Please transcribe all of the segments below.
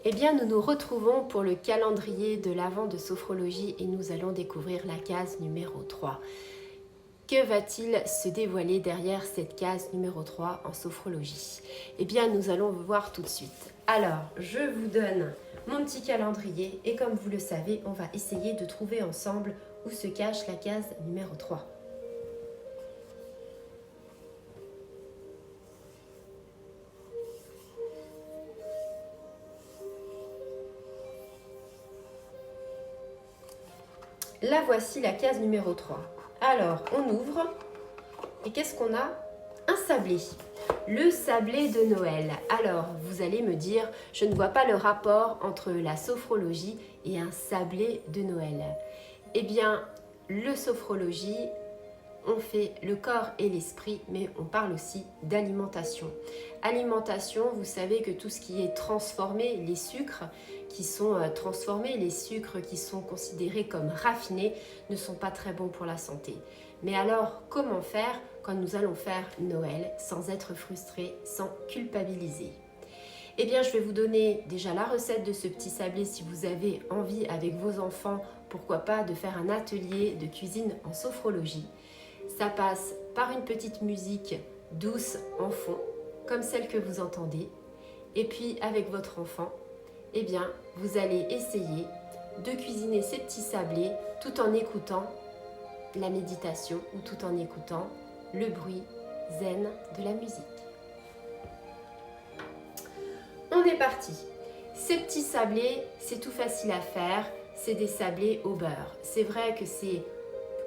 Eh bien, nous nous retrouvons pour le calendrier de l'Avent de sophrologie et nous allons découvrir la case numéro 3. Que va-t-il se dévoiler derrière cette case numéro 3 en sophrologie? Eh bien, nous allons voir tout de suite. Alors, je vous donne mon petit calendrier et comme vous le savez, on va essayer de trouver ensemble où se cache la case numéro 3. Là, voici la case numéro 3. Alors, on ouvre. Et qu'est-ce qu'on a? Un sablé. Le sablé de Noël. Alors, vous allez me dire, je ne vois pas le rapport entre la sophrologie et un sablé de Noël. Eh bien, le sophrologie, on fait le corps et l'esprit, mais on parle aussi d'alimentation. Alimentation, vous savez que tout ce qui est transformé, les sucres qui sont transformés, les sucres qui sont considérés comme raffinés, ne sont pas très bons pour la santé. Mais alors, comment faire quand nous allons faire Noël sans être frustrés, sans culpabiliser? Eh bien, je vais vous donner déjà la recette de ce petit sablé si vous avez envie avec vos enfants, pourquoi pas, de faire un atelier de cuisine en sophrologie. Ça passe par une petite musique douce en fond, comme celle que vous entendez. Et puis, avec votre enfant, eh bien, vous allez essayer de cuisiner ces petits sablés tout en écoutant la méditation ou tout en écoutant le bruit zen de la musique. On est parti. Ces petits sablés, c'est tout facile à faire. C'est des sablés au beurre. C'est vrai que c'est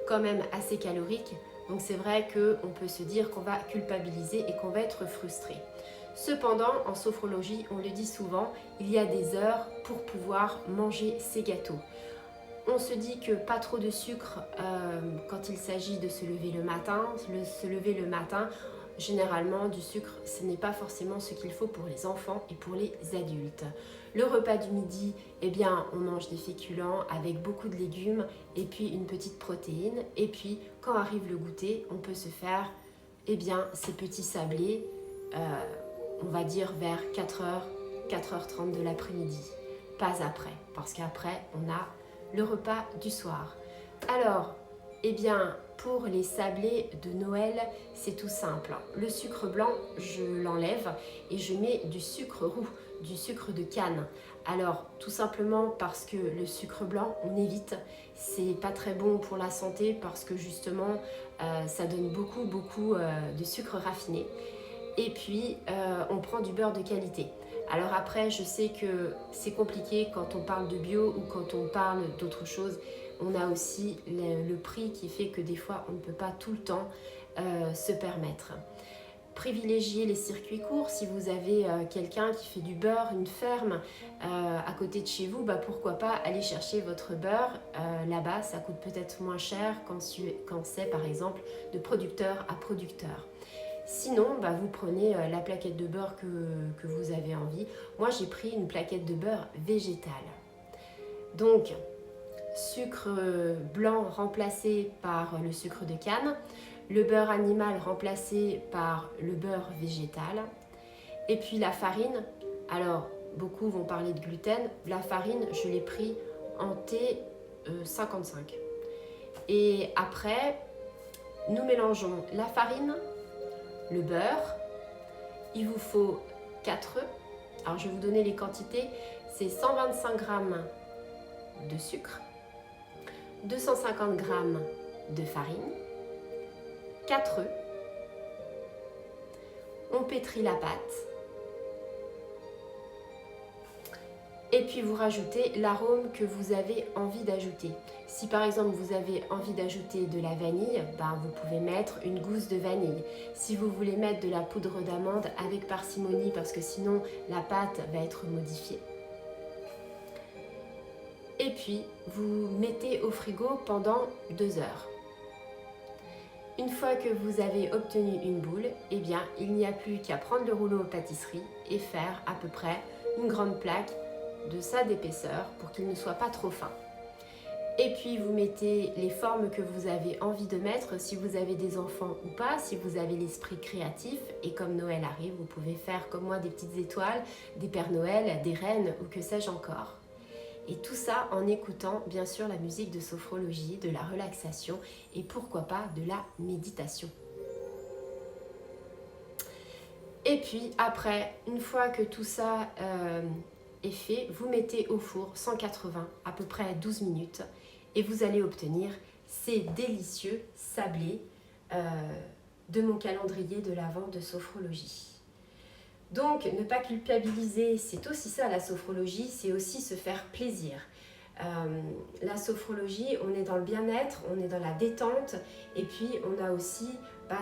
quand même assez calorique. Donc c'est vrai qu'on peut se dire qu'on va culpabiliser et qu'on va être frustré. Cependant, en sophrologie, on le dit souvent, il y a des heures pour pouvoir manger ces gâteaux. On se dit que pas trop de sucre quand il s'agit de se lever le matin. Se lever le matin, généralement, du sucre, ce n'est pas forcément ce qu'il faut pour les enfants et pour les adultes. Le repas du midi, eh bien, on mange des féculents avec beaucoup de légumes et puis une petite protéine. Et puis, quand arrive le goûter, on peut se faire, eh bien, ces petits sablés, on va dire vers 4h, 4h30 de l'après-midi. Pas après, parce qu'après, on a le repas du soir. Alors, eh bien, pour les sablés de Noël, c'est tout simple. Le sucre blanc, je l'enlève et je mets du sucre roux, du sucre de canne. Alors, tout simplement parce que le sucre blanc, on évite. C'est pas très bon pour la santé parce que justement, ça donne beaucoup de sucre raffiné. Et puis, on prend du beurre de qualité. Alors après, je sais que c'est compliqué quand on parle de bio ou quand on parle d'autre chose. On a aussi le prix qui fait que des fois, on ne peut pas tout le temps se permettre. Privilégiez les circuits courts. Si vous avez quelqu'un qui fait du beurre, une ferme à côté de chez vous, bah pourquoi pas aller chercher votre beurre là-bas. Ça coûte peut-être moins cher quand c'est par exemple de producteur à producteur. Sinon, bah, vous prenez la plaquette de beurre que vous avez envie. Moi, j'ai pris une plaquette de beurre végétal. Donc, sucre blanc remplacé par le sucre de canne, le beurre animal remplacé par le beurre végétal, et puis la farine. Alors, beaucoup vont parler de gluten. La farine, je l'ai pris en T55. Et après, nous mélangeons la farine, le beurre, il vous faut 4 œufs. Alors je vais vous donner les quantités, c'est 125 g de sucre, 250 g de farine, 4 œufs, on pétrit la pâte et puis vous rajoutez l'arôme que vous avez envie d'ajouter. Si par exemple vous avez envie d'ajouter de la vanille, ben vous pouvez mettre une gousse de vanille. Si vous voulez mettre de la poudre d'amande, avec parcimonie parce que sinon la pâte va être modifiée. Et puis vous mettez au frigo pendant 2 heures. Une fois que vous avez obtenu une boule, eh bien il n'y a plus qu'à prendre le rouleau aux pâtisseries et faire à peu près une grande plaque de ça d'épaisseur pour qu'il ne soit pas trop fin. Et puis vous mettez les formes que vous avez envie de mettre, si vous avez des enfants ou pas, si vous avez l'esprit créatif. Et comme Noël arrive, vous pouvez faire comme moi des petites étoiles, des Pères Noël, des reines ou que sais-je encore. Et tout ça en écoutant bien sûr la musique de sophrologie, de la relaxation et pourquoi pas de la méditation. Et puis après, une fois que tout ça est fait, vous mettez au four 180 à peu près 12 minutes et vous allez obtenir ces délicieux sablés de mon calendrier de l'Avent de sophrologie. Donc, ne pas culpabiliser, c'est aussi ça la sophrologie, c'est aussi se faire plaisir. La sophrologie, on est dans le bien-être, on est dans la détente, et puis on a aussi,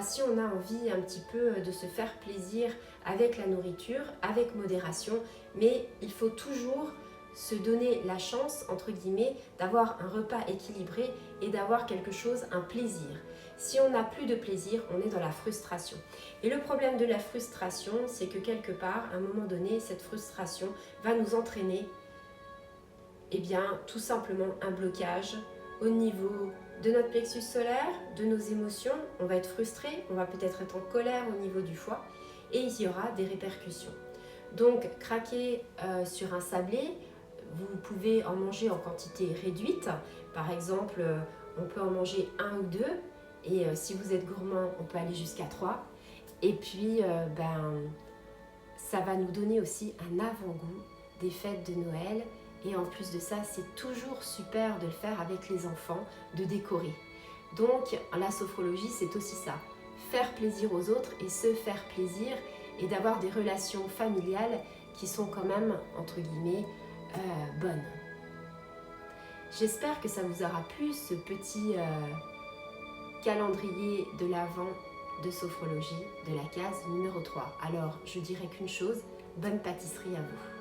si on a envie un petit peu de se faire plaisir avec la nourriture, avec modération, mais il faut toujours se donner la chance, entre guillemets, d'avoir un repas équilibré et d'avoir quelque chose, un plaisir. Si on n'a plus de plaisir, on est dans la frustration. Et le problème de la frustration, c'est que quelque part, à un moment donné, cette frustration va nous entraîner, tout simplement un blocage au niveau de notre plexus solaire, de nos émotions. On va être frustré, on va peut-être être en colère au niveau du foie et il y aura des répercussions. Donc, craquer sur un sablé, vous pouvez en manger en quantité réduite. Par exemple, on peut en manger 1 ou 2. Et si vous êtes gourmand, on peut aller jusqu'à 3. Et puis, ça va nous donner aussi un avant-goût des fêtes de Noël. Et en plus de ça, c'est toujours super de le faire avec les enfants, de décorer. Donc, la sophrologie, c'est aussi ça. Faire plaisir aux autres et se faire plaisir et d'avoir des relations familiales qui sont quand même, entre guillemets, bonnes. J'espère que ça vous aura plu, ce petit calendrier de l'Avent de sophrologie de la case numéro 3. Alors, je dirais qu'une chose, bonne pâtisserie à vous.